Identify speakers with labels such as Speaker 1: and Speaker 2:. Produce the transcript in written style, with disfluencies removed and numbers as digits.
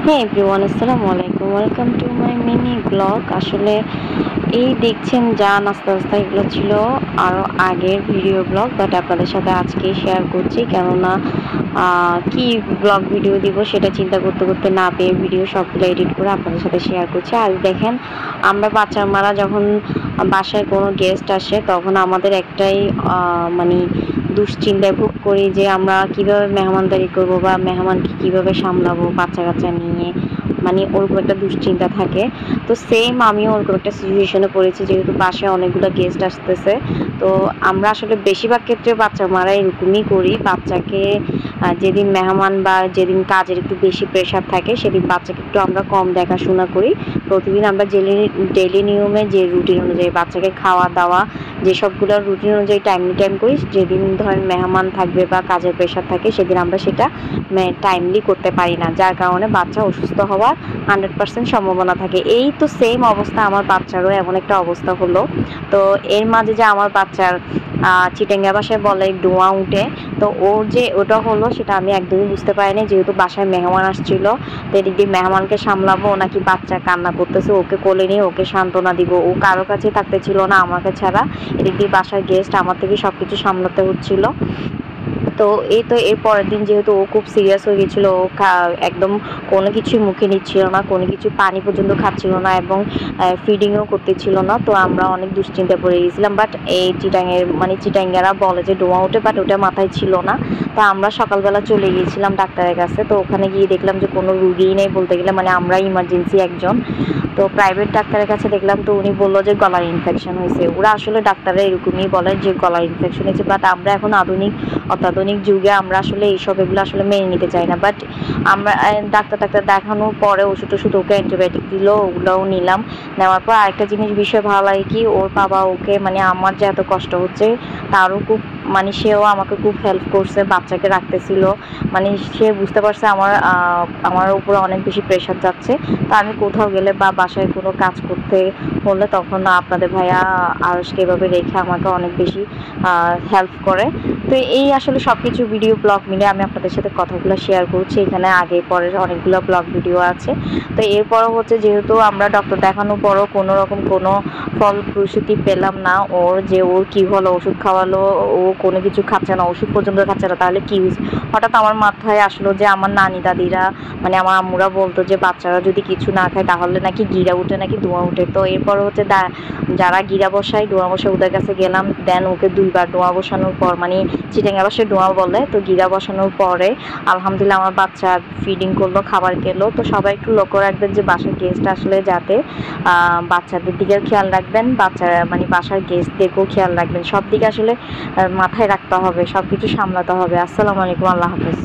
Speaker 1: হ্যাঁ এভরিওয়ান, আসসালামু আলাইকুম, welcome to my mini blog. আসলে এই দেখছেন যা নাস্তা নাস্তা এগুলো ছিল আরও আগের ভিডিও ব্লগ, বাট আপনাদের সাথে আজকে শেয়ার করছি। কেননা কি ব্লগ ভিডিও দিব সেটা চিন্তা করতে করতে না পেয়ে ভিডিও সবগুলো এডিট করে আপনাদের সাথে শেয়ার করছি। আর দেখেন, আমরা বাচ্চার মারা যখন বাসায় কোনো গেস্ট আসে তখন আমাদের একটাই মানে দুশ্চিন্তায় ভোগ করি যে আমরা কিভাবে মেহমানদারি করব বা মেহমানকে কিভাবে সামলাবো বাচ্চা কাচ্চা নিয়ে, মানে ওরকম একটা দুশ্চিন্তা থাকে। তো সেম আমিও ওরকম একটা সিচুয়েশনে পড়েছি, যেহেতু বাসায় অনেকগুলো গেস্ট আসতেছে। তো আমরা আসলে বেশিরভাগ ক্ষেত্রে বাচ্চা মারা এরকমই করি। বাচ্চাকে যেদিন মেহমান বা যেদিন কাজের একটু বেশি প্রেশার থাকে সেদিন বাচ্চাকে একটু আমরা কম দেখাশোনা করি। প্রতিদিন আমরা ডেইলি নিয়মে যে রুটিন অনুযায়ী বাচ্চাকে খাওয়া দাওয়া যেসবগুলো রুটিন অনুযায়ী টাইম করি, যেদিন ধরেন মেহমান থাকবে বা কাজের প্রেশার থাকে সেদিন আমরা সেটা টাইমলি করতে পারি না, যার কারণে বাচ্চা অসুস্থ হওয়ার 100% সম্ভাবনা থাকে। এই তো সেম অবস্থা আমার বাচ্চারও এমন একটা অবস্থা হলো। তো এর মাঝে যে আমার বাচ্চার চিটাঙ্গা ভাষায় বলে ডোয়া উঠে, তো ওর যে ওটা হলো সেটা আমি একদমই বুঝতে পারিনি, যেহেতু বাসায় মেহমান আসছিল। তো এদিক দিয়ে মেহমানকে সামলাবো নাকি বাচ্চা কান্না করতেছে ওকে কোলে নিয়ে ওকে সান্ত্বনা দিব, ও কারো কাছে থাকতে ছিল না আমাকে ছাড়া। এদিক দিয়ে বাসার গেস্ট আমার থেকে সব কিছু সামলাতে হচ্ছিল। তো এই তো এর পরের দিন যেহেতু ও খুব সিরিয়াস হয়ে গেছিলো, ও একদম কোনো কিছুই মুখে নিচ্ছিল না, কোনো কিছু পানি পর্যন্ত খাচ্ছিল না এবং ফিডিংও করতেছিল না। তো আমরা অনেক দুশ্চিন্তায় পড়ে গেছিলাম। বাট এই চিটাঙ্গারা বলে যে ডোমা ওঠে, বাট ওটা মাথায় ছিল না। তো আমরা সকালবেলা চলে গিয়েছিলাম ডাক্তারের কাছে। তো ওখানে গিয়ে দেখলাম যে কোনো রুগীই নেই বলতে গেলে, মানে আমরা ইমার্জেন্সি একজন। তো প্রাইভেট ডাক্তারের কাছে দেখলাম, তো উনি বললো যে গলার ইনফেকশন হয়েছে। ওরা আসলে ডাক্তাররা এরকমই বলে যে গলার ইনফেকশন হয়েছে, বাট আমরা এখন অত্যাধুনিক যুগে আমরা আসলে এগুলো আসলে মেনে নিতে চাই না। বাট আমরা ডাক্তার দেখানোর পরে ওষুধ ওকে অ্যান্টিবায়োটিক দিল, ওগুলোও নিলাম। নেওয়ার পর আরেকটা বিষয় ভালো লাগে কি, ওর বাবা ওকে মানে আমার যে এত কষ্ট হচ্ছে তারও খুব সেও আমাকে খুব হেল্প করছে, বাচ্চাকে রাখতেছিল। সে বুঝতে পারছে আমার উপরে অনেক বেশি প্রেশার যাচ্ছে। তো আমি কোথাও গেলে বা বাসায় কোনো কাজ করতে হলে তখন আপনাদের ভাইয়া আরশকে এভাবে রেখে আমাকে অনেক বেশি হেল্প করে। তো এই আসলে সব কিছু ভিডিও ব্লগ মিলে আমি আপনাদের সাথে কথাগুলো শেয়ার করছি। এখানে আগে পরের অনেকগুলো ব্লগ ভিডিও আছে। তো এরপরও হচ্ছে, যেহেতু আমরা ডক্টর দেখানোর পরও কোনো রকম কোনো ফলপ্রসূতি পেলাম না, ওর কী হলো, ওষুধ খাওয়ালো, ও কোনো কিছু খাচ্ছে না, ওষুধ পর্যন্ত খাচ্ছে না, তাহলে কী হয়েছে। হঠাৎ আমার মাথায় আসলো যে আমার নানি দাদিরা আমার আম্মুরা বলতো যে বাচ্চারা যদি কিছু না খায় তাহলে নাকি গিরা উঠে, নাকি ধোঁয়া উঠে। তো এরপর হচ্ছে যারা গিরা বসায় ডোয়া বসায় ওদের কাছে গেলাম। দেন ওকে 2বার ডোয়া বসানোর পর, চিটাঙ্গা ভাষায় ডোয়া বলে, তো গিরা বসানোর পরে আলহামদুলিল্লাহ আমার বাচ্চা ফিডিং করলো, খাবার খেলো। তো সবাই একটু লক্ষ্য রাখবেন যে বাসার গেস্ট আসলে যাতে বাচ্চাদের দিকেও খেয়াল রাখবেন, বাচ্চারা বাসার গেস্টদেরকেও খেয়াল রাখবেন। সব দিকে আসলে মাথায় রাখতে হবে, সব কিছু সামলাতে হবে। আসসালামু আলাইকুম, আল্লাহ হাফেজ।